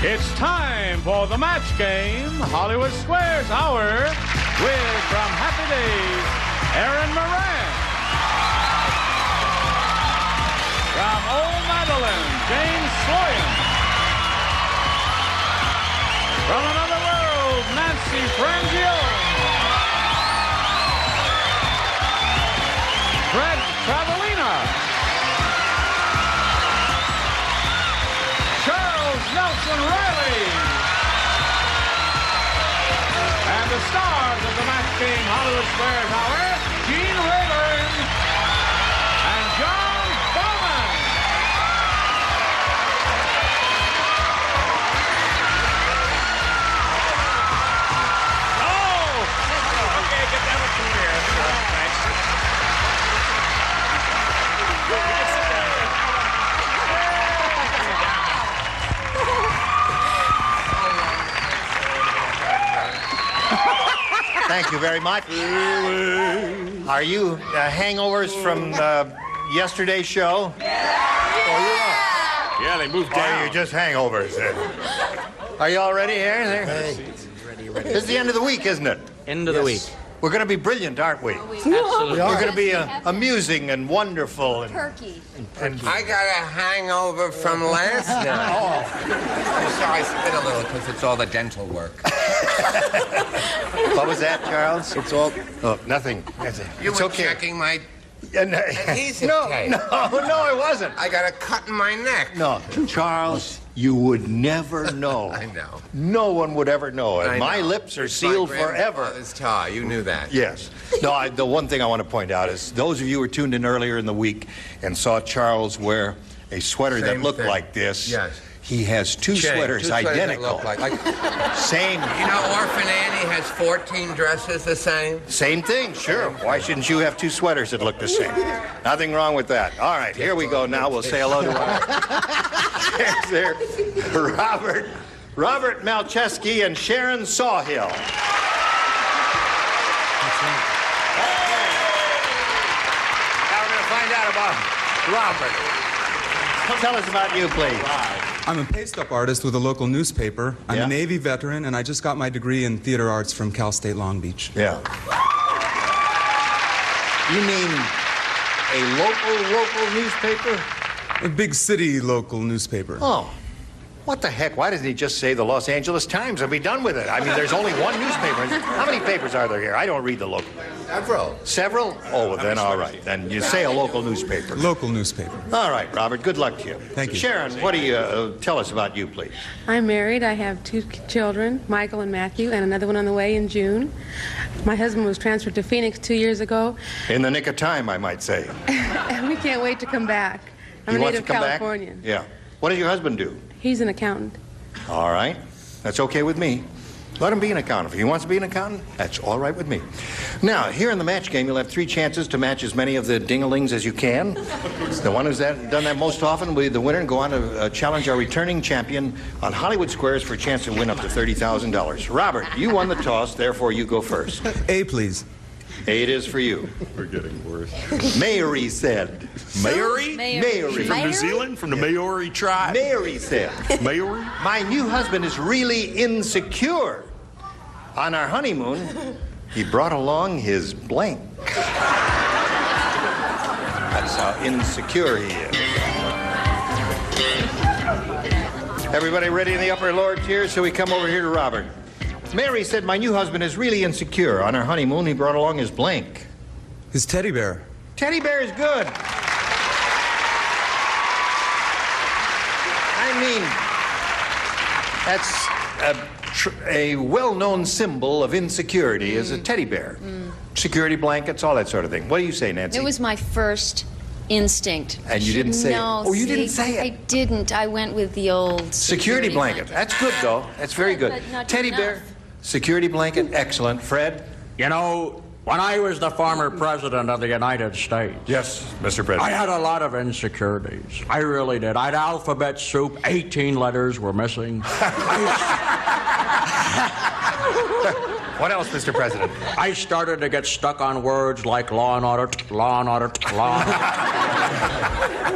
It's time for the match game, Hollywood Squares Hour, with from Happy Days, Erin Moran. From Old Madeline, James Sloyan. From another world, Nancy Frangione. Fred Travalena. Nelson Reilly. And the stars of the match game Hollywood Squares Hour, Gene Rayburn and John Bowman. Oh! Okay, get that one from here. Thanks. You can sit down. Thank you very much. Are you hangovers from yesterday's show? Yeah, they moved down. Or are you just hangovers? Are you all ready here? Ready. This is the end of the week, isn't it? End of the week. We're going to be brilliant, aren't we? Absolutely. We're going to be amusing and wonderful. Turkey. I got a hangover from last night. So I spit a little because it's all the dental work. What was that, Charles? It's all... Oh, nothing. You It's were okay. checking my adhesive No, tape. no, I wasn't. I got a cut in my neck. No, Charles, you would never know. I know. No one would ever know. I And my know. lips are It's sealed my forever. grandfather's tie. You knew that. Yes. No, the one thing I want to point out is those of you who were tuned in earlier in the week and saw Charles wear a sweater that Same looked thing. like this. Yes. He has two sweaters Two identical. that look like Same. You know, Orphan Annie has 14 dresses the same. Same thing, sure. Why shouldn't you have two sweaters that look the same? Nothing wrong with that. All right, here we go now. We'll say hello to our... There's Robert Malcheski and Sharon Sawhill. Now we're going to find out about Robert. Tell us about you, please. I'm a paste-up artist with a local newspaper. I'm Yeah. a Navy veteran, and I just got my degree in theater arts from Cal State Long Beach. Yeah. You mean a local newspaper? A big city local newspaper. Oh. What the heck? Why doesn't he just say the Los Angeles Times and be done with it? I mean, there's only one newspaper. How many papers are there here? I don't read the local. Several. Several? Oh, well, then all right. Then you say a local newspaper. Local newspaper. All right, Robert. Good luck to you. Thank you. Sharon, what do you tell us about you, please? I'm married. I have two children, Michael and Matthew, and another one on the way in June. My husband was transferred to Phoenix 2 years ago. In the nick of time, I might say. And we can't wait to come back. I'm He a wants to native come Californian. back? Yeah. What does your husband do? He's an accountant. All right. That's okay with me. Let him be an accountant. If he wants to be an accountant, that's all right with me. Now, here in the match game, you'll have 3 chances to match as many of the ding-a-lings as you can. The one who's done that most often will be the winner and go on to challenge our returning champion on Hollywood Squares for a chance to win up to $30,000. Robert, you won the toss, therefore you go first. A, please. A it is for you. We're getting worse. Mary said. Maori? Mary. From New Zealand? From the Maori tribe? Mary said. Maori? My new husband is really insecure. On our honeymoon, he brought along his blank. That's how insecure he is. Everybody ready in the upper and lower tiers? So we come over here to Robert. Mary said, my new husband is really insecure. On our honeymoon, he brought along his blank. His teddy bear. Teddy bear is good. I mean, that's a well-known symbol of insecurity is a teddy bear. Security blankets, all that sort of thing. What do you say, Nancy? It was my first instinct. And you didn't say it? No, Oh, you didn't say it? I didn't. I went with the old Security blanket. That's good, though. That's very good. But not Teddy enough. bear, security blanket, excellent. Fred? You know, when I was the former president of the United States, Yes, Mr. I President. had a lot of insecurities. I really did. I had alphabet soup, 18 letters were missing. What else, Mr. President? I started to get stuck on words like law and order, law and order, law and order.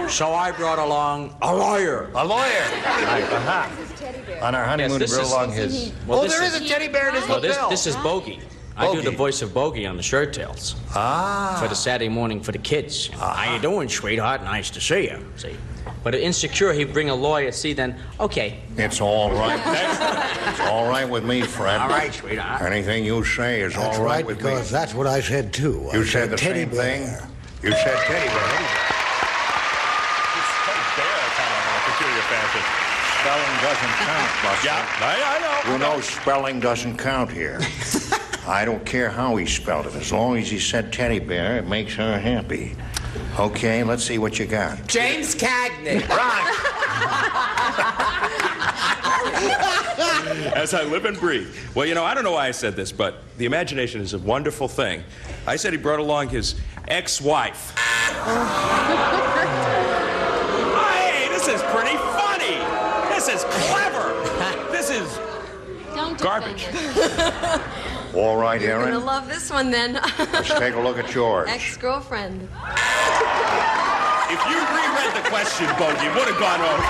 So I brought along a lawyer. A lawyer. Aha. On our honeymoon, Yes, brought along his... Well, There is a teddy bear in his Well, lapel. this is Bogey. I do the voice of Bogey on the Shirt Tails. Ah. For the Saturday morning for the kids. How you doing, sweetheart? Nice to see you. See. But at Insecure, he'd bring a lawyer. See, then, okay. It's all right. It's all right with me, Fred. All right, sweetheart. Anything you say is That's all right right, with because me. that's what I said, too. You I said the teddy same bear. thing. You said teddy bear. Peculiar fashion. Spelling doesn't count, Buster. Yeah, I know. You know spelling doesn't count here. I don't care how he spelled it. As long as he said teddy bear, it makes her happy. Okay, let's see what you got. James Cagney. Right. As I live and breathe. Well, you know, I don't know why I said this, but the imagination is a wonderful thing. I said he brought along his ex-wife. Hey, this is pretty funny. This is clever. This is Don't garbage. All right, You're Erin. gonna love this one then. Let's take a look at yours. Ex-girlfriend. If you reread the question, Bogey, it would have gone over.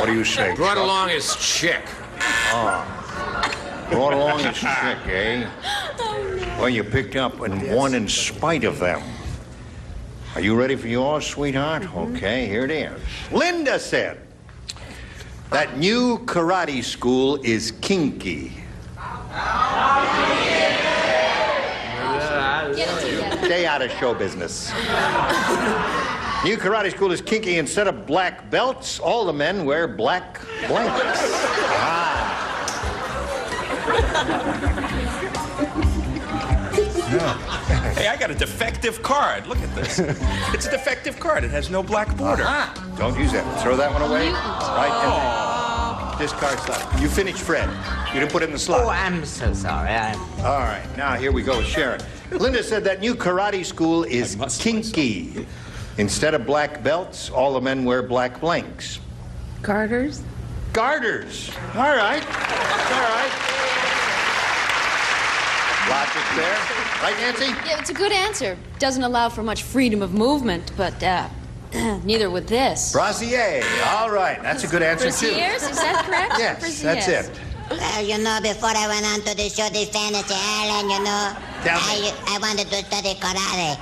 What do you say? Brought Chuck? along his chick. Brought along his chick, eh? Well, you picked up and won in spite of them. Are you ready for yours, sweetheart? Okay, here it is. Linda said that new karate school is kinky. Get it together. Stay out of show business. New karate school is kinky. Instead of black belts, all the men wear black blankets. Hey, I got a defective card. Look at this. It's a defective card. It has no black border. Don't use that. Throw that one away. Right in there. Discard slot. You finished, Fred. You didn't put it in the slot. Oh, I'm so sorry. All right, now here we go with Sharon. Linda said that new karate school is kinky. Instead of black belts, all the men wear black blanks. Garters? Garters. All right. All right. Logic there. Right, Nancy? Yeah, it's a good answer. Doesn't allow for much freedom of movement, but neither would this. Brassiere. All right. That's a good answer, too. Brassieres, is that correct? Yes, that's it. Well, you know, before I went on to the show, this fantasy island, you know, I wanted to study karate.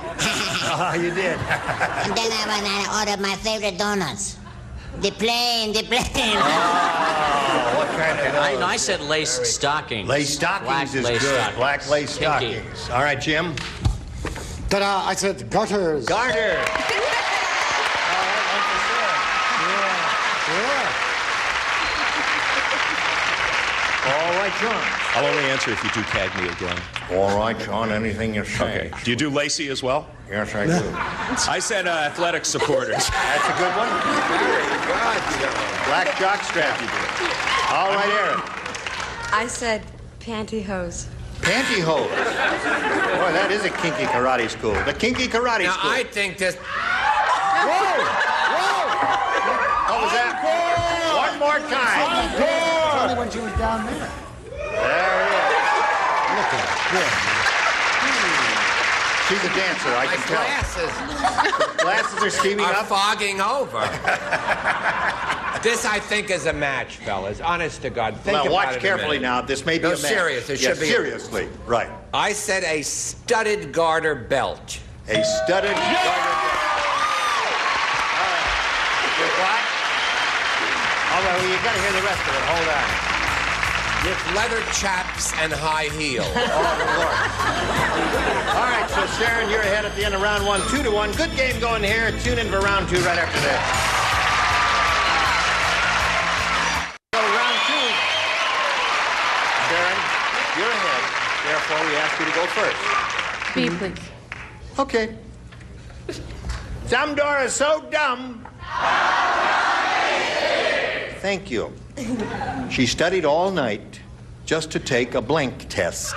Oh, you did. And then I went and ordered my favorite donuts. The plane. Oh, what kind of I said lace stockings. Lace stockings Black is lace good. stockings. Black lace Kinky. stockings. All right, Jim. Ta-da! I said garters. Garter. All right, John. I'll only answer if you do tag me again. All right, John. Anything you say. Okay. Do you do Lacey as well? Yes, I do. I said athletic supporters. That's a good one. Black jockstrap. All right, Erin. I said pantyhose. Pantyhose. Boy, that is a kinky karate school. The kinky karate Now, school. I think this... Whoa! What was that? One more time. Only when she was down there. There it is. Look at her. She's a dancer, I My can tell. glasses Glasses are steaming are up. fogging over. This, I think, is a match, fellas. Honest to God. Think Now, about watch it a carefully minute. now. This may be No, a match. serious. It Yes, should be. seriously. Right. I said a studded garter belt. A studded garter belt. All right. With what? All right, well, you got to hear the rest of it. Hold on. With leather chaps and high heels. Oh, Lord. All right, so Sharon, you're ahead at the end of round one, 2-1. Good game going here. Tune in for round two right after this. So round two. Sharon, you're ahead. Therefore, we ask you to go first. B, please. Okay. Dumb is so dumb. Thank you. She studied all night just to take a blank test.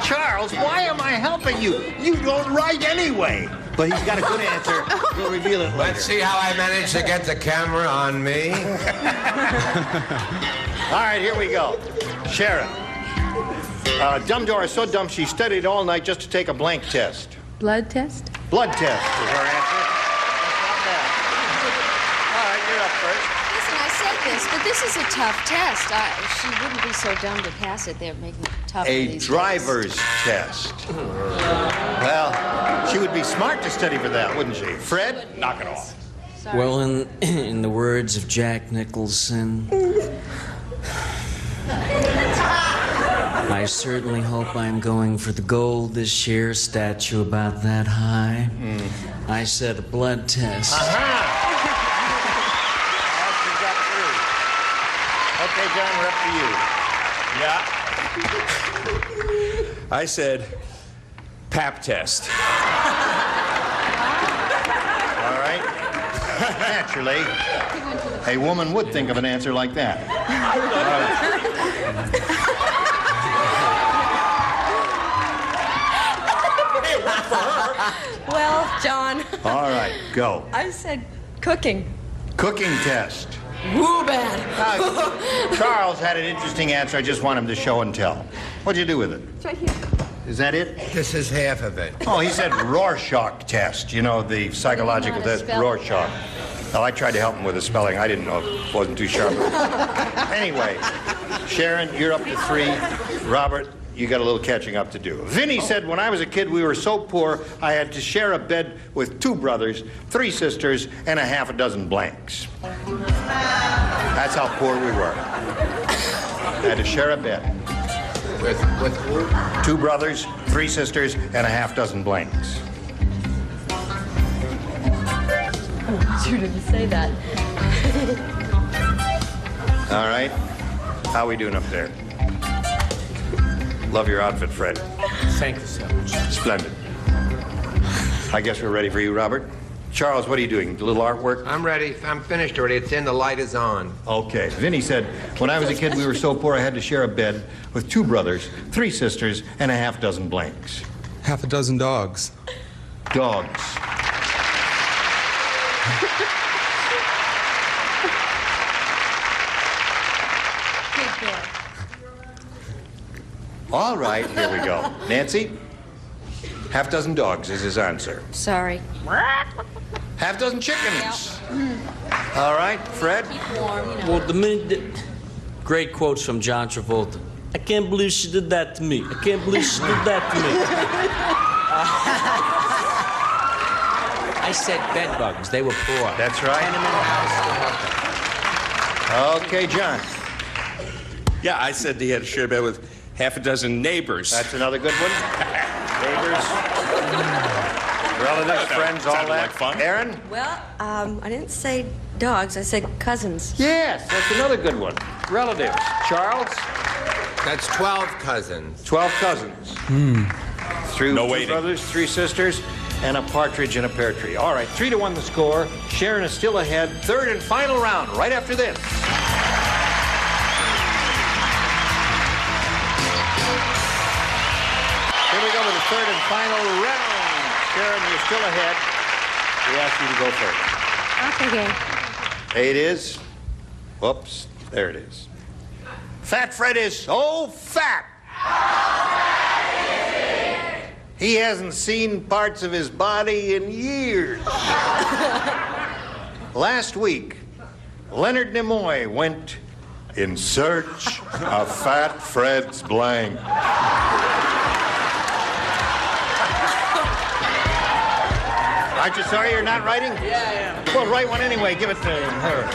Charles, why am I helping you? You don't write anyway. But he's got a good answer. We'll reveal it later. Let's see how I managed to get the camera on me. All right, here we go. Sharon, Dumb Dora is so dumb she studied all night just to take a blank test. Blood test? Blood test is her answer. That's not bad. All right, you're up first. Listen, I said this, but this is a tough test. She wouldn't be so dumb to pass it. They're making it tough. A driver's test. Well, she would be smart to study for that, wouldn't she? Fred, knock it off. Sorry. Well, in the words of Jack Nicholson, I certainly hope I'm going for the gold this year. Statue about that high. I said a blood test. Okay, John, we're up to you. Yeah. I said pap test. All right. Naturally, a woman would think of an answer like that. Well, John. All right, go. I said cooking. Cooking test. Woo bad. Charles had an interesting answer. I just want him to show and tell. What'd you do with it? It's right here. Is that it? This is half of it. Oh, he said Rorschach test. You know, the psychological test. Rorschach. Well, I tried to help him with the spelling. I didn't know. It wasn't too sharp. Anyway, Sharon, you're up to 3. Robert, you got a little catching up to do. Vinny said, when I was a kid, we were so poor, I had to share a bed with 2 brothers, 3 sisters, and a half a dozen blanks. That's how poor we were. I had to share a bed. With who? 2 brothers, 3 sisters, and a half dozen blanks. Sure didn't say that. All right. How we doing up there? Love your outfit, Fred. Thank you so much. Splendid. I guess we're ready for you, Robert. Charles, what are you doing? A little artwork? I'm ready. I'm finished already. It's in. The light is on. Okay. Vinny said, when I was a kid, we were so poor I had to share a bed with 2 brothers, 3 sisters, and a half dozen blanks. Half a dozen dogs. Dogs. All right, here we go. Nancy? Half dozen dogs is his answer. Sorry. Half dozen chickens. All right, Fred? Keep warm, you know. Well, great quotes from John Travolta. I can't believe she did that to me. I can't believe she did that to me. I said bed bugs. They were poor. That's right. Tenement house. Okay, John. Yeah, I said he had to share a bed with half a dozen neighbors. That's another good one. Neighbors, relatives, friends, all Sounded that. like fun. Aaron? Well, I didn't say dogs. I said cousins. Yes, that's another good one. Relatives. Charles? That's 12 cousins. 12 cousins. 3 No 2 waiting. brothers, 3 sisters, and a partridge in a pear tree. All right, 3-1 the score. Sharon is still ahead. 3rd and final round right after this. Here we go with the 3rd and final round. Sharon, you're still ahead. We ask you to go first. Okay. It is. Whoops. There it is. Fat Fred is so fat. He hasn't seen parts of his body in years. Last week, Leonard Nimoy went in search of Fat Fred's blank. Aren't you sorry you're not writing? Yeah. Well, write one anyway. Give it to her.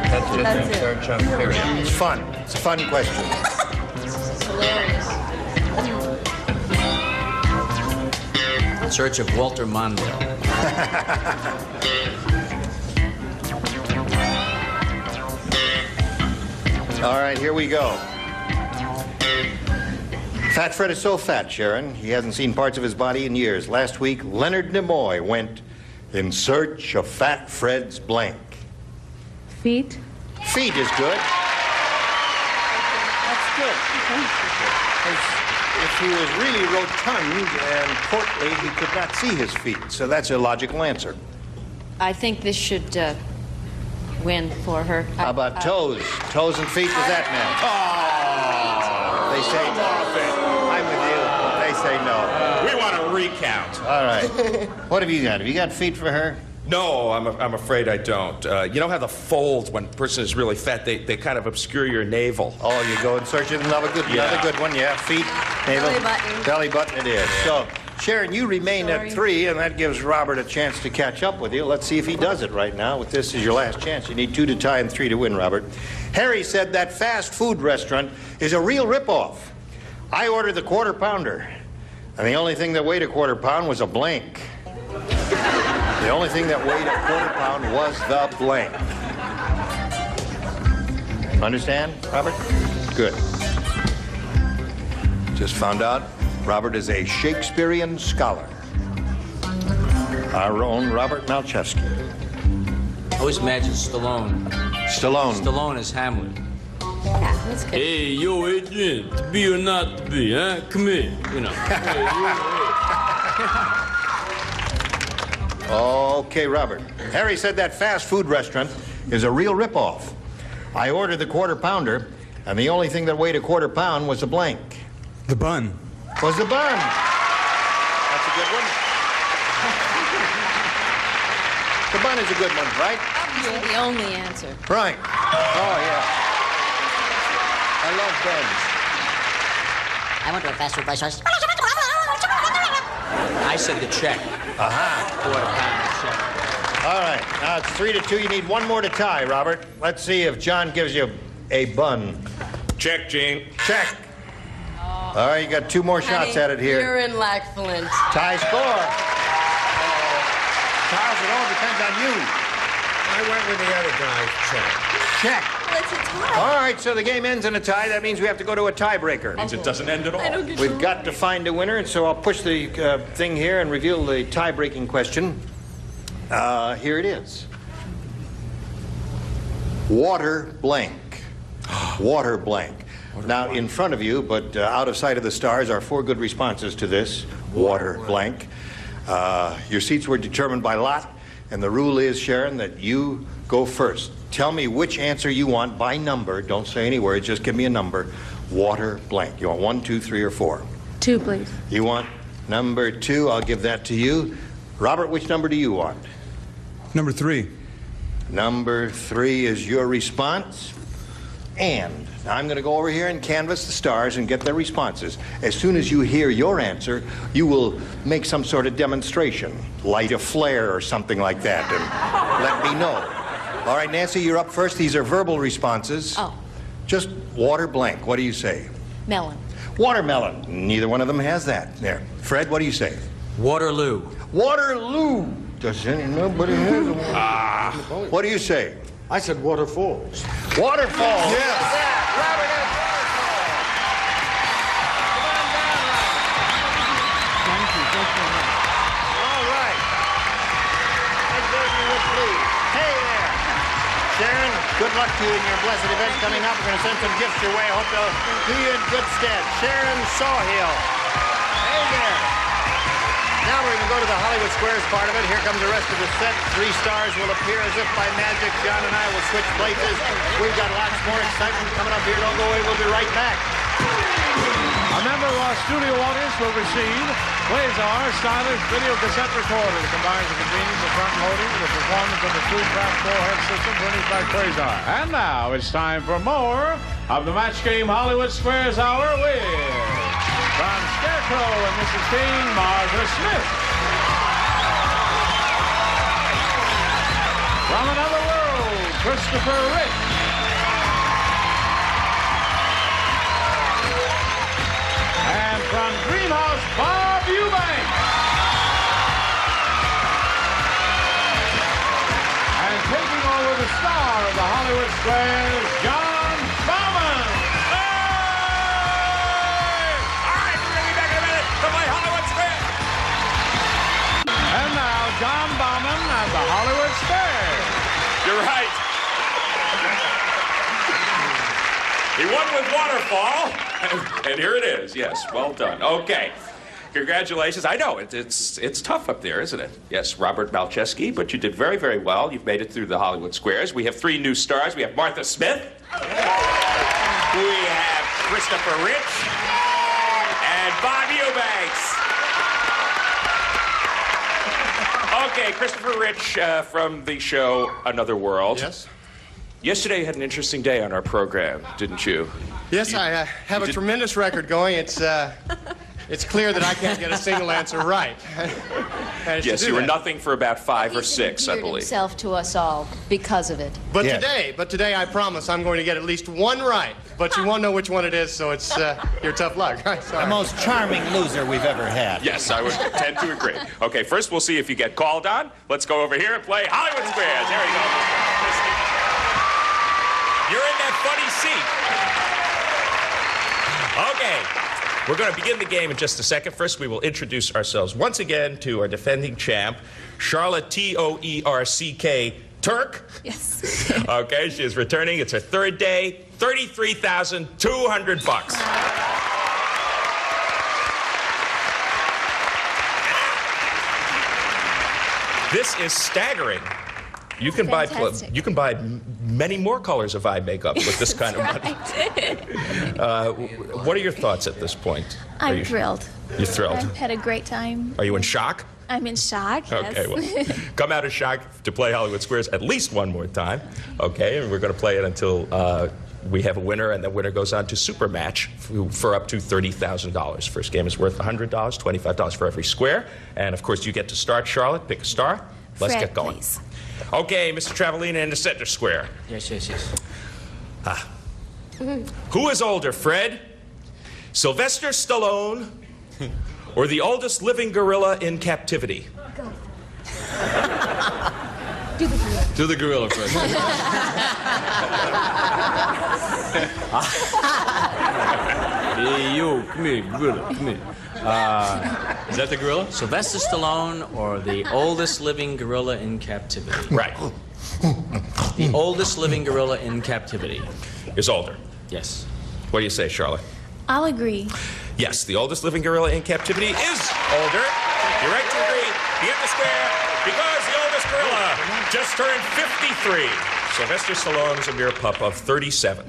That's just in search of period. It's fun. It's a fun question. It's hilarious. In search of Walter Mondale. All right, here we go. Fat Fred is so fat, Sharon. He hasn't seen parts of his body in years. Last week, Leonard Nimoy went in search of Fat Fred's blank. Feet? Feet is good. That's good. If he was really rotund and portly, he could not see his feet. So that's a logical answer. I think this should win for her. How about toes? Toes and feet, does that matter? They say no. I'm with you. They say no. We want a recount. All right. What have you got? Have you got feet for her? No, I'm afraid I don't. You know how the folds, when a person is really fat, they kind of obscure your navel. Oh, you go and search it. Another good one. Yeah, feet, navel. Belly button. Belly button it is. So, Sharon, you remain at 3, and that gives Robert a chance to catch up with you. Let's see if he does it right now. With this is your last chance. You need 2 to tie and 3 to win, Robert. Harry said that fast food restaurant is a real ripoff. I ordered the quarter pounder, and the only thing that weighed a quarter pound was a blank. The only thing that weighed a quarter pound was the blank. Understand, Robert? Good. Just found out Robert is a Shakespearean scholar. Our own Robert Malchevsky. I always imagine Stallone. Stallone is Hamlet. Yeah, that's good. Hey, yo, Adrian, to be or not to be, huh? Come here, you know. Okay, Robert. Harry said that fast food restaurant is a real ripoff. I ordered the quarter pounder, and the only thing that weighed a quarter pound was a blank. The bun. Was the bun. That's a good one. The bun is a good one, right? Obviously the only answer. Right. Oh, yeah. I love buns. I went to a fast food place once. I said the check. Quarter pound check. All right. Now it's 3 to 2. You need one more to tie, Robert. Let's see if John gives you a bun. Check, Gene. Check. All right, you got 2 more shots at it here. You're in Lackflint. Tie score. Charles, it all depends on you. I went with the other guy's check. Check. Well, it's a tie. All right, so the game ends in a tie. That means we have to go to a tiebreaker. Means it doesn't end at all. I don't get We've got to find a winner, and so I'll push the thing here and reveal the tie-breaking question. Here it is. Water blank. Water blank. Now, in front of you, but out of sight of the stars, are 4 good responses to this. Water blank. Your seats were determined by lot, and the rule is, Sharon, that you go first. Tell me which answer you want by number. Don't say any words, just give me a number. Water blank. You want 1, 2, 3, or 4? 2, please. You want number 2? I'll give that to you. Robert, which number do you want? Number 3. Number 3 is your response. And I'm going to go over here and canvass the stars and get their responses. As soon as you hear your answer, you will make some sort of demonstration. Light a flare or something like that and let me know. All right, Nancy, you're up first. These are verbal responses. Oh. Just water blank. What do you say? Melon. Watermelon. Neither one of them has that. There. Fred, what do you say? Waterloo. Waterloo. Does nobody has a What do you say? I said waterfalls. Waterfall. Yes. Robert has waterfall. Come on down, Robert. All right. I certainly would please. Hey there. Sharon, good luck to you in your blessed event coming up. We're going to send some gifts your way. I hope they'll do you in good stead. Sharon Sawhill. Hey there. Now we're going to go to the Hollywood Squares part of it. Here comes the rest of the set. 3 stars will appear as if by magic. John and I will switch places. We've got lots more excitement coming up here. Don't go away. We'll be right back. A member of our studio audience will receive Quasar stylish video cassette recorder that combines the convenience of front loading with the performance of the 2-track 4-head system furnished by Quasar. And now it's time for more of the Match Game Hollywood Squares Hour with from Scarecrow and Mrs. King, Martha Smith. From another world, Christopher Rich. And from Greenhouse, Bob Eubanks. And taking over the star of the Hollywood Squares, John Bauman. And now, John Bauman at the Hollywood Squares. You're right. He won with Waterfall, and here it is. Yes, well done. Okay. Congratulations. I know, it's tough up there, isn't it? Yes, Robert Malchevsky, but you did very, very well. You've made it through the Hollywood Squares. We have 3 new stars. We have Martha Smith. We have Christopher Rich, and Bob Eubanks. Okay, Christopher Rich from the show Another World. Yes? Yesterday you had an interesting day on our program, didn't you? Yes, I have a tremendous record going. It's clear that I can't get a single answer right. Yes, you were nothing for about 5 or 6, I Endeared believe. himself to us all because of it. But today I promise I'm going to get at least one right. But you won't know which one it is, so it's your tough luck. The most charming loser we've ever had. Yes, I would tend to agree. Okay, first we'll see if you get called on. Let's go over here and play Hollywood Squares. There you go. You're in that funny seat. Okay. We're going to begin the game in just a second. First, we will introduce ourselves once again to our defending champ, Charlotte Toerck Turk. Yes. Okay, she is returning. It's her third day. $33,200. This is staggering. You can buy many more colors of eye makeup with this kind of money. What are your thoughts at this point? I'm thrilled. You're thrilled. I've had a great time. Are you in shock? I'm in shock. Yes. Okay, well, come out of shock to play Hollywood Squares at least one more time. Okay, and we're going to play it until we have a winner, and the winner goes on to Super Match for up to $30,000. First game is worth $100, $25 for every square. And of course, you get to start, Charlotte. Pick a star. Let's Fred, get going. Please. Okay, Mr. Travalena in the center square. Yes. Who is older, Fred? Sylvester Stallone or the oldest living gorilla in captivity? To the gorilla, Fred. Hey, yo, come here, gorilla, come here. Is that the gorilla? Sylvester Stallone or the oldest living gorilla in captivity? Right. The oldest living gorilla in captivity is older. Yes. What do you say, Charlotte? I'll agree. Yes, the oldest living gorilla in captivity is older. You're right to agree. You get the square because the oldest gorilla just turned 53. Sylvester Stallone is a mere pup of 37.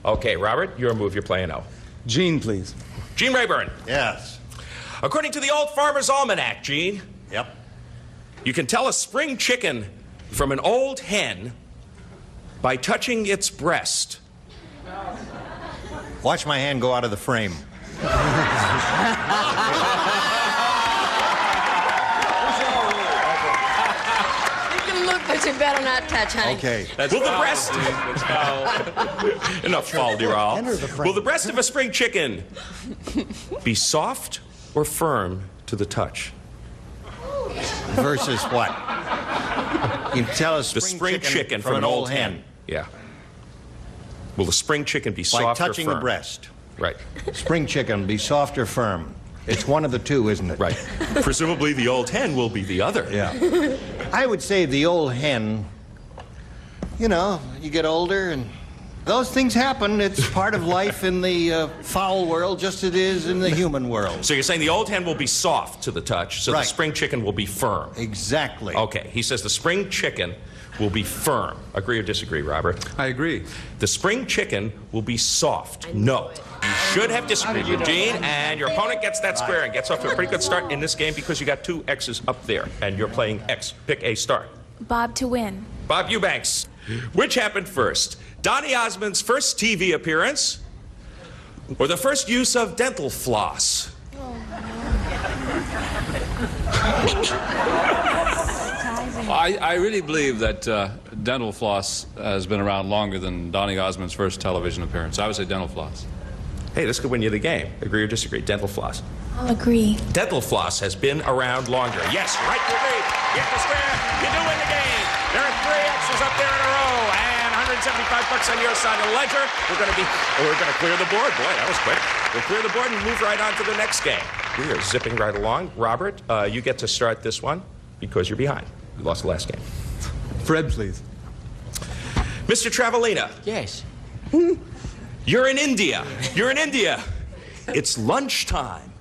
Okay, Robert, your move. You're playing O. Gene, please. Gene Rayburn. Yes. According to the Old Farmer's Almanac, Gene. Yep. You can tell a spring chicken from an old hen by touching its breast. Watch my hand go out of the frame. You can look, but you better not touch, honey. Okay. Will the breast... Enough fall, dear all. Will the breast of a spring chicken be soft or firm to the touch? Versus what? You tell us the spring chicken from an old hen. Yeah. Will the spring chicken be soft or firm? By touching the breast. Right. Spring chicken be soft or firm. It's one of the two, isn't it? Right. Presumably the old hen will be the other. Yeah. I would say the old hen, you know, you get older and those things happen. It's part of life in the fowl world just as it is in the human world. So you're saying the old hen will be soft to the touch, so the spring chicken will be firm. Exactly. Okay. He says the spring chicken will be firm. Agree or disagree, Robert? I agree. The spring chicken will be soft. No. You should have disagreed, Eugene, and your opponent gets that square and gets off to a pretty good start in this game because you got 2 X's up there, and you're playing X. Pick a star. Bob to win. Bob Eubanks. Which happened first? Donny Osmond's first TV appearance or the first use of dental floss? I really believe that dental floss has been around longer than Donny Osmond's first television appearance. I would say dental floss. Hey, this could win you the game. Agree or disagree? Dental floss. I'll agree. Dental floss has been around longer. Yes, you're right to agree. You get the square. You do win the game. There are 3 X's up there in a row, and $175 on your side of the ledger. We're going to clear the board. Boy, that was quick. We'll clear the board and move right on to the next game. We are zipping right along. Robert, you get to start this one because you're behind. You lost the last game. Fred, please. Mr. Travalena. Yes. You're in India. You're in India. It's lunchtime,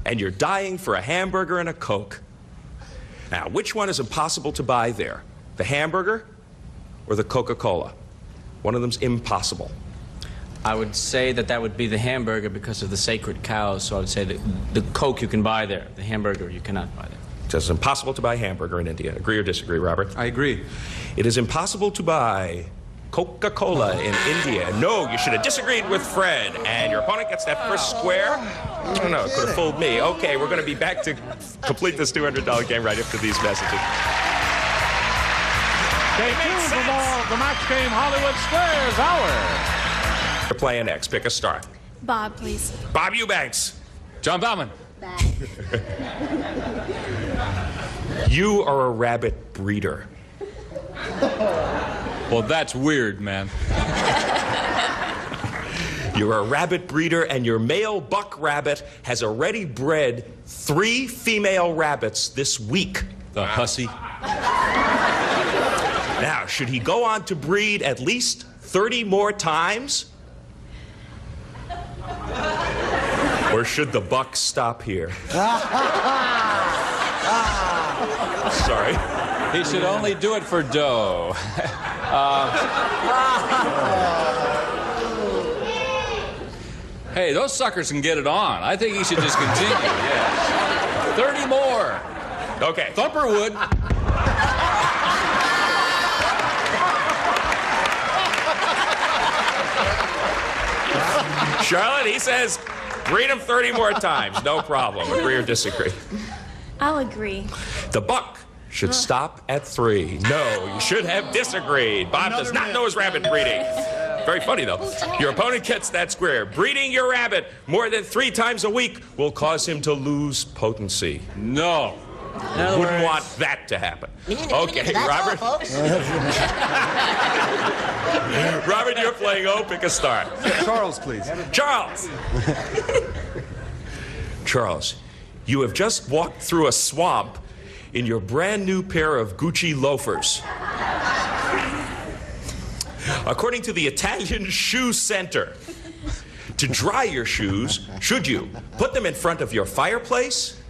and you're dying for a hamburger and a Coke. Now, which one is impossible to buy there? The hamburger or the Coca-Cola? One of them's impossible. I would say that would be the hamburger because of the sacred cows, so I would say that the Coke you can buy there, the hamburger you cannot buy there. It's impossible to buy hamburger in India. Agree or disagree, Robert? I agree. It is impossible to buy Coca-Cola in India. No, you should have disagreed with Fred. And your opponent gets that first square. I don't know, it could have fooled me. Okay, we're going to be back to complete this $200 game right after these messages. Game 2 from the match game Hollywood Squares Hour. You're playing X. Pick a star. Bob, please. Bob Eubanks. John Bauman. You are a rabbit breeder. Well, that's weird, man. You're a rabbit breeder, and your male buck rabbit has already bred 3 female rabbits this week. The hussy. Now, should he go on to breed at least 30 more times? Or should the buck stop here? Sorry. He should only do it for dough. Hey, those suckers can get it on. I think he should just continue, yes. 30 more. Okay. Thumper would. Charlotte, he says, breed him 30 more times. No problem. Agree or disagree? I'll agree. The buck should stop at 3. No, you should have disagreed. Bob does not know his rabbit breeding. Very funny, though. Your opponent gets that square. Breeding your rabbit more than 3 times a week will cause him to lose potency. No. Wouldn't want that to happen. Okay, Robert. Robert, you're playing O. Pick a star. Charles, please. Charles. Charles, you have just walked through a swamp in your brand new pair of Gucci loafers. According to the Italian Shoe Center, to dry your shoes, should you put them in front of your fireplace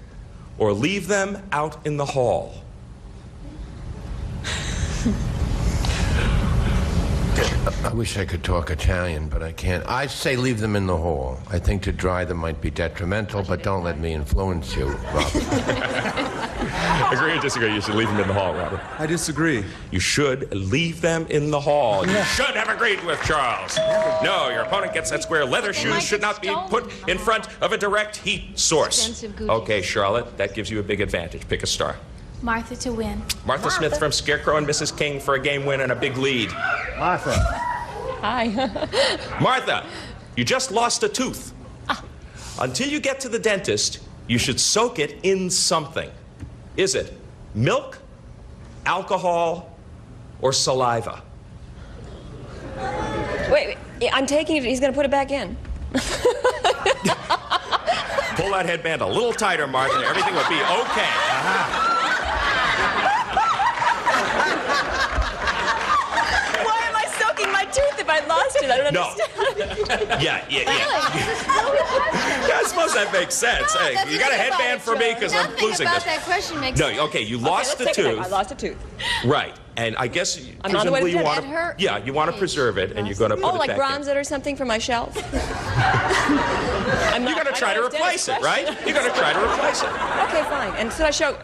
or leave them out in the hall? I wish I could talk Italian, but I can't. I say leave them in the hall. I think to dry them might be detrimental, but don't let me influence you, Robert. Agree or disagree? You should leave them in the hall, Robert. I disagree. You should leave them in the hall. You should have agreed with Charles. No, your opponent gets that square. Leather shoes should not be put in front of a direct heat source. Okay, Charlotte, that gives you a big advantage. Pick a star. Martha to win. Martha Smith from Scarecrow and Mrs. King for a game win and a big lead. Martha. Hi. Martha, you just lost a tooth. Until you get to the dentist, you should soak it in something. Is it milk, alcohol, or saliva? Wait, I'm taking it. He's going to put it back in. Pull that headband a little tighter, Martha. Everything will be okay. Why am I soaking my tooth if I lost it? I don't understand. Yeah. I suppose that makes sense. No, Hey, you got a headband for me because I'm losing about this. that question makes No, sense. okay, you lost the tooth. I lost a tooth. Right, and I guess I'm not the way to presumably you do want it. At her to. Yeah, you want to preserve it, and you're going to put Oh, it like back bronze it or something for my shelf? in. You're going to try to replace it, right? You're going to try to replace it. Okay, fine. And so I show.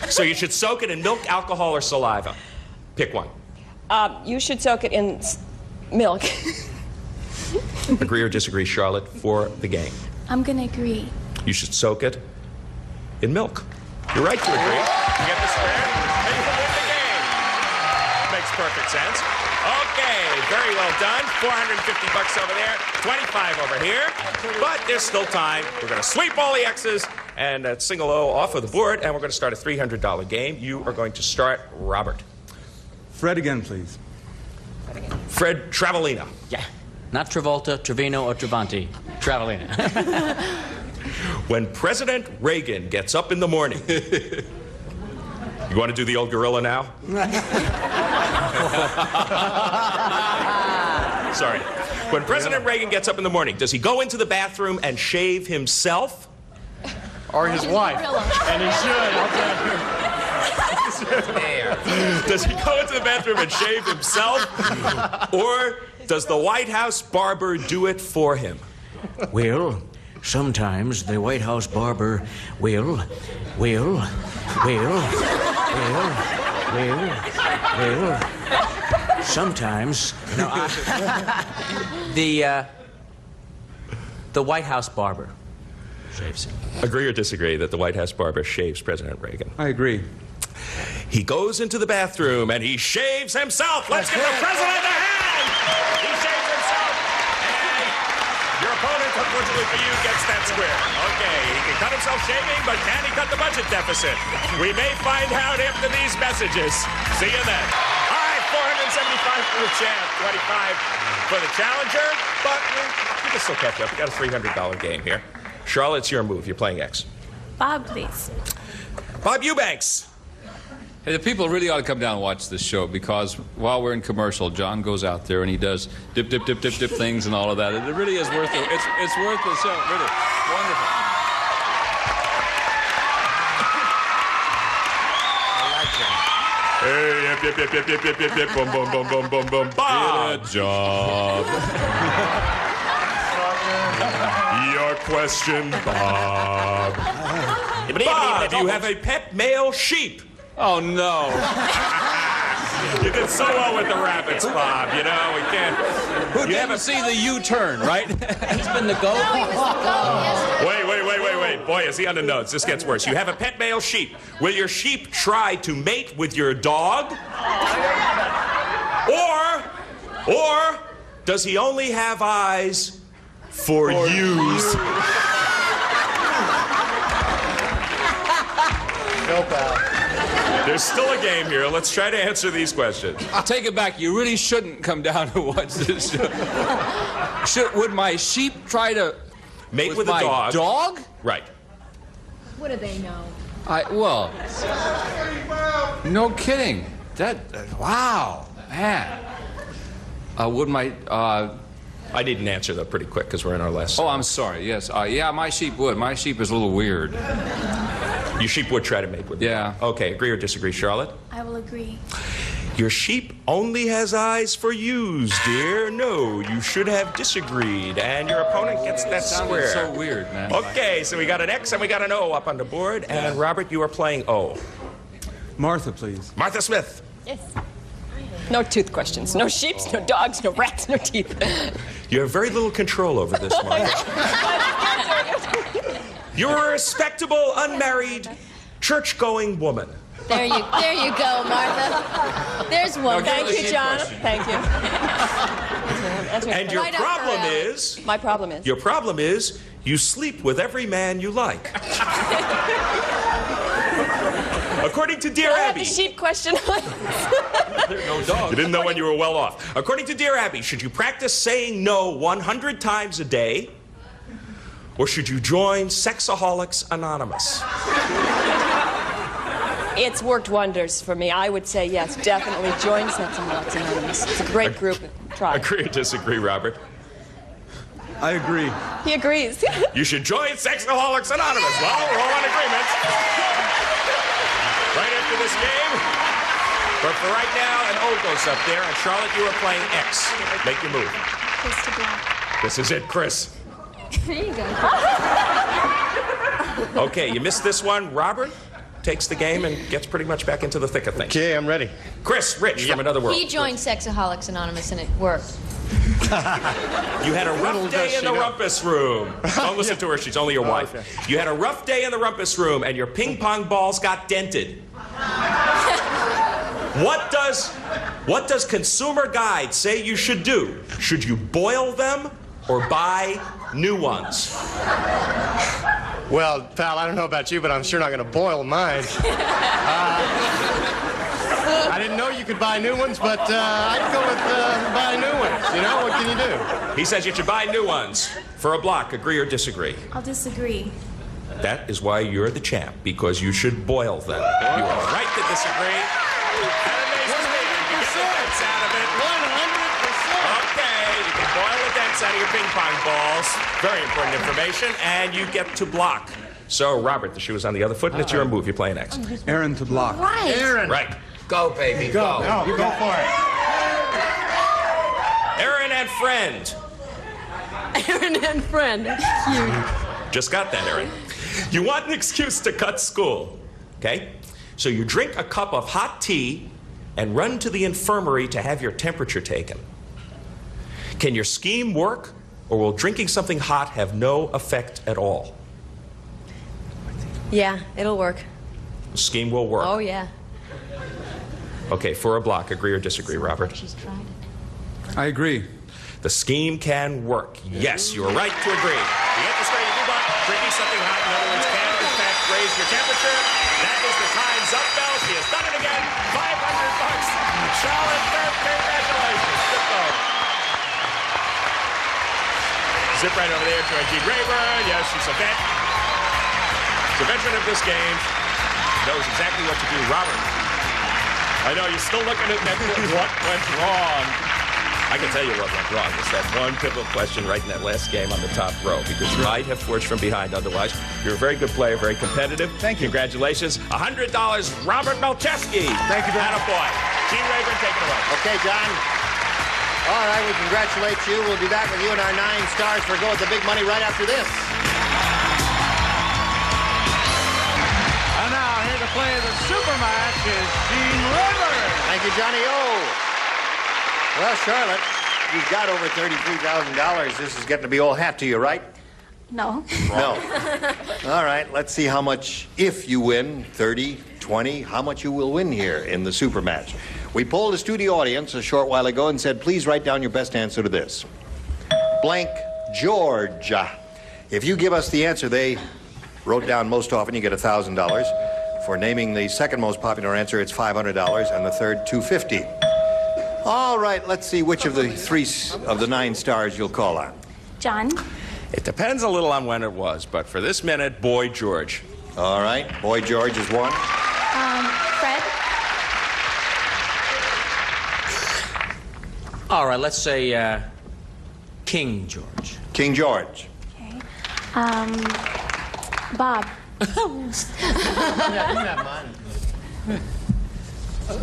So you should soak it in milk, alcohol, or saliva. Pick one. You should soak it in milk. Agree or disagree, Charlotte, for the game? I'm gonna agree. You should soak it in milk. You're right to agree. You get the square, and you can win the game. Makes perfect sense. Okay, very well done. $450 over there, 25 over here. But there's still time. We're going to sweep all the X's and single O off of the board, and we're going to start a $300 game. You are going to start Robert. Fred again, please. Fred Travalena. Yeah. Not Travolta, Trevino, or Travanti. Travalena. When President Reagan gets up in the morning. You want to do the old gorilla now? Sorry. When President Reagan gets up in the morning, does he go into the bathroom and shave himself? Or his wife. And he should, I'll tell you. Does he go into the bathroom and shave himself? Or does the White House barber do it for him? Well, sometimes the White House barber will. Sometimes. No, the White House barber shaves him. Agree or disagree that the White House barber shaves President Reagan? I agree. He goes into the bathroom and he shaves himself. Let's give the president a hand. He shaves himself. And your opponent, unfortunately for you, gets that square. Okay, he can cut himself shaving, but can he cut the budget deficit? We may find out after these messages. See you then. All right, 475 for the champ, 25 for the challenger, but you can still catch up. We got a $300 game here. Charlotte, it's your move. You're playing X. Bob, please. Bob Eubanks. Hey, the people really ought to come down and watch this show because while we're in commercial, John goes out there and he does dip things and all of that. It really is worth it. It's worth the show, really. Wonderful. Hey, yip, boom, boom, boom, boom, boom, boom. Bob. Good job. Your question, Bob. Bob, you have a pet male sheep. Oh, no. You did so well with the rabbits, Bob. You know, we can't. Who didn't see the U-turn, right? He's been the goat. No, he was the goat, yes. Wait. Boy, is he on the notes. This gets worse. You have a pet male sheep. Will your sheep try to mate with your dog? Or does he only have eyes for use? Go, pal. There's still a game here. Let's try to answer these questions. I'll take it back. You really shouldn't come down to watch this show. Would my sheep try to mate with my a dog? Dog? Right. What do they know? Well, no kidding. Wow, man. Would my, I didn't answer that pretty quick because we're in our last. Oh, I'm sorry. Yes. Yeah, my sheep would. My sheep is a little weird. Your sheep would try to mate with you. Yeah. Okay, agree or disagree, Charlotte? I will agree. Your sheep only has eyes for use, dear. No, you should have disagreed. And your opponent gets that square. So weird, man. Okay, so we got an X and we got an O up on the board. And Robert, you are playing O. Martha, please. Martha Smith. Yes. No tooth questions. No sheeps, no dogs, no rats, no teeth. You have very little control over this, Martha. You're a respectable, unmarried, church-going woman. There you go, Martha. There's one. Thank you, John. Thank you. And your problem is... My problem is? Your problem is you sleep with every man you like. According to Dear I Abby... have the sheep question. No dog. You didn't know when you were well off. According to Dear Abby, should you practice saying no 100 times a day? Or should you join Sexaholics Anonymous? It's worked wonders for me. I would say yes, definitely join Sexaholics Anonymous. It's a great group. Try. Agree or disagree, Robert? I agree. He agrees. You should join Sexaholics Anonymous. Well, we're all in agreement. Right after this game. But for right now, an O goes up there, and Charlotte, you are playing X. Make your move. Chris to black. This is it, Chris. There you go. Okay, you missed this one. Robert takes the game and gets pretty much back into the thick of things. Okay, I'm ready. Chris, Rich from Another World. He joined Sexaholics Anonymous and it worked. You had a rough day in the rumpus room. Don't listen to her, she's only your wife. Okay. You had a rough day in the rumpus room and your ping pong balls got dented. What does Consumer Guide say you should do? Should you boil them or buy new ones? Well, pal, I don't know about you, but I'm sure not going to boil mine. I didn't know you could buy new ones, but I'd go with buy new ones. You know, what can you do? He says you should buy new ones for a block. Agree or disagree? I'll disagree. That is why you're the champ, because you should boil them. You are right to disagree. That amazes me. You get the dents out of it. 100%. Okay, you can boil the dents out of your ping pong balls. Very important information, and you get to block. So, Robert, the shoe is on the other foot, and it's your move. You're playing next. Erin to block. Right. Erin. Right. Go, baby, go. You go for it. Erin and friend. Erin and friend. Cute. Just got that, Erin. You want an excuse to cut school, okay? So you drink a cup of hot tea and run to the infirmary to have your temperature taken. Can your scheme work, or will drinking something hot have no effect at all? Yeah, it'll work. The scheme will work. Oh, yeah. Okay, for a block, agree or disagree, Robert? I agree. The scheme can work. Yes, you are right to agree. You get the story you do want. Drinking something hot, in other words, can in fact raise your temperature. That is the Time's Up bell. She has done it again. $500. Charlotte, congratulations. Zip right over there to G. Rayburn. Yes, she's a vet. She's a veteran of this game. Knows exactly what to do. Robert, I know you're still looking at what went wrong. I can tell you what went wrong. It's that one pivotal question right in that last game on the top row, because you might have forged from behind otherwise. You're a very good player, very competitive. Thank you. Congratulations. $100, Robert Malcheski. Thank you very much. Attaboy. G. Rayburn, take it away. Okay, John. All right, we congratulate you. We'll be back with you and our 9 stars for Go with the Big Money right after this. And now, here to play the super match is Gene Rayburn. Thank you, Johnny O. Well, Charlotte, you've got over $33,000. This is getting to be old hat to you, right? No. No. All right, let's see how much, if you win, 30, 20, how much you will win here in the super match. We polled a studio audience a short while ago and said, please write down your best answer to this. Blank Georgia. If you give us the answer they wrote down most often, you get $1,000. For naming the second most popular answer, it's $500, and the third, $250. All right, let's see which of the 3 of the 9 stars you'll call on. John? It depends a little on when it was, but for this minute, Boy George. All right, Boy George is one. Fred? All right, let's say King George. King George. Okay. Bob?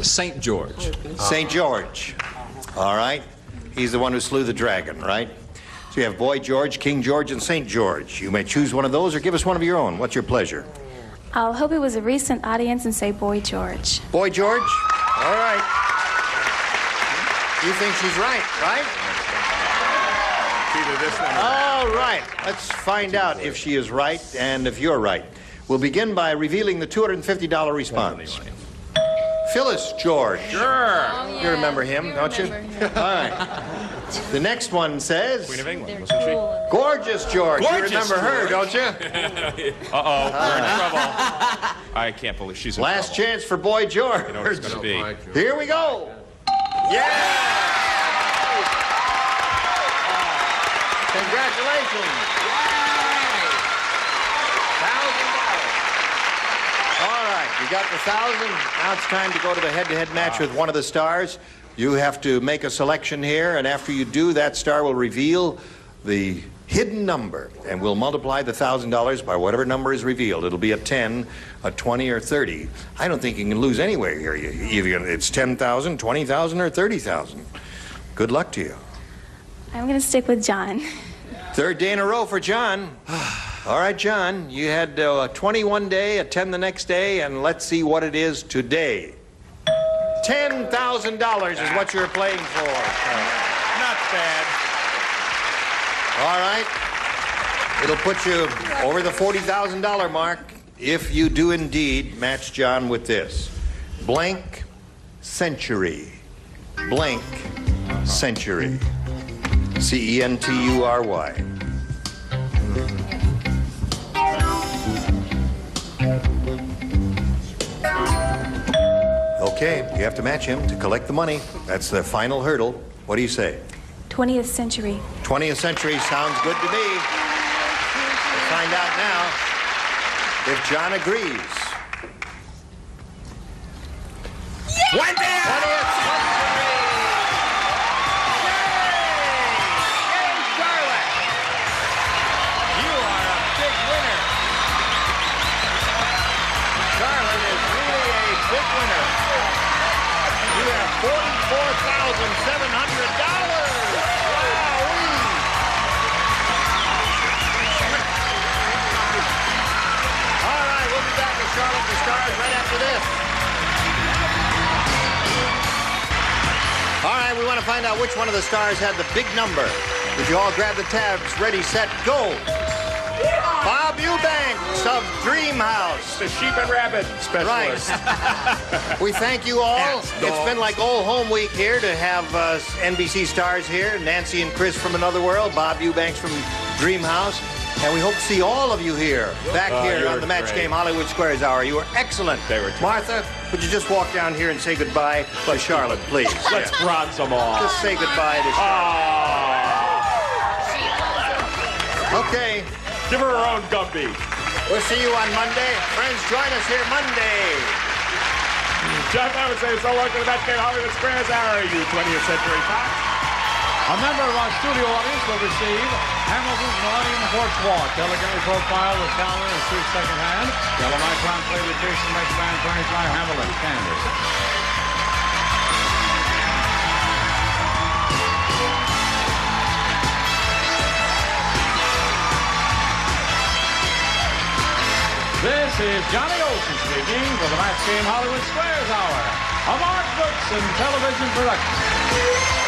St. George. St. George. All right. He's the one who slew the dragon, right? So you have Boy George, King George, and St. George. You may choose one of those or give us one of your own. What's your pleasure? I'll hope it was a recent audience and say Boy George. Boy George? All right. You think she's right, right? Either this one or All right. Let's find out if she is right and if you're right. We'll begin by revealing the $250 response. Phyllis George. Sure. Oh, yeah. You remember him, don't you? All right. The next one says... Queen of England, wasn't she? Gorgeous George. Gorgeous You remember her, George. don't you? Uh-oh, we're in trouble. I can't believe she's in Last trouble. chance for Boy George. You know what it's going to be. Here we go. Yeah! Congratulations. All right, you got the 1,000. Now it's time to go to the head-to-head match with one of the stars. You have to make a selection here, and after you do, that star will reveal the hidden number, and we'll multiply the $1,000 by whatever number is revealed. It'll be a 10, a 20, or 30. I don't think you can lose anywhere here. Either it's 10,000, 20,000, or 30,000. Good luck to you. I'm going to stick with John. Third day in a row for John. All right, John, you had a 21 day, a 10 the next day, and let's see what it is today. $10,000 is what you're playing for. Not bad. All right. It'll put you over the $40,000 mark if you do indeed match John with this. Blank century. Blank century. C-E-N-T-U-R-Y. Okay, you have to match him to collect the money. That's the final hurdle. What do you say? 20th century. 20th century sounds good to me. We'll find out now if John agrees. Went there! 20th century! Yay, Charlotte! You are a big winner. Charlotte is really a big winner. You have $44,700. Wow! Charlotte, the Stars right after this. All right, we want to find out which one of the Stars had the big number. Would you all grab the tabs? Ready, set, go. Bob Eubanks of Dream House. The sheep and rabbit specialist. Right. We thank you all. Yes, it's been like old home week here to have NBC stars here. Nancy and Chris from Another World, Bob Eubanks from Dream House. And we hope to see all of you here, back here on the Match Game Hollywood Squares Hour. You were excellent. They were terrific. Martha, would you just walk down here and say goodbye to Charlotte, please? Let's bronze them all. Just say goodbye to Charlotte. Okay. Give her own Gumby. We'll see you on Monday. Friends, join us here Monday. John, I would say so long to the Match Game Hollywood Squares Hour, you 20th Century Fox. A member of our studio audience will receive Hamilton's Millennium Porch Walk, elegantly profiled with calendar and suit secondhand. Yellow Micron plated Jason Mix Band furnished by Hamilton Candy. This is Johnny Olson speaking for the Match Game Hollywood Squares Hour, a Mark Brooks and television production.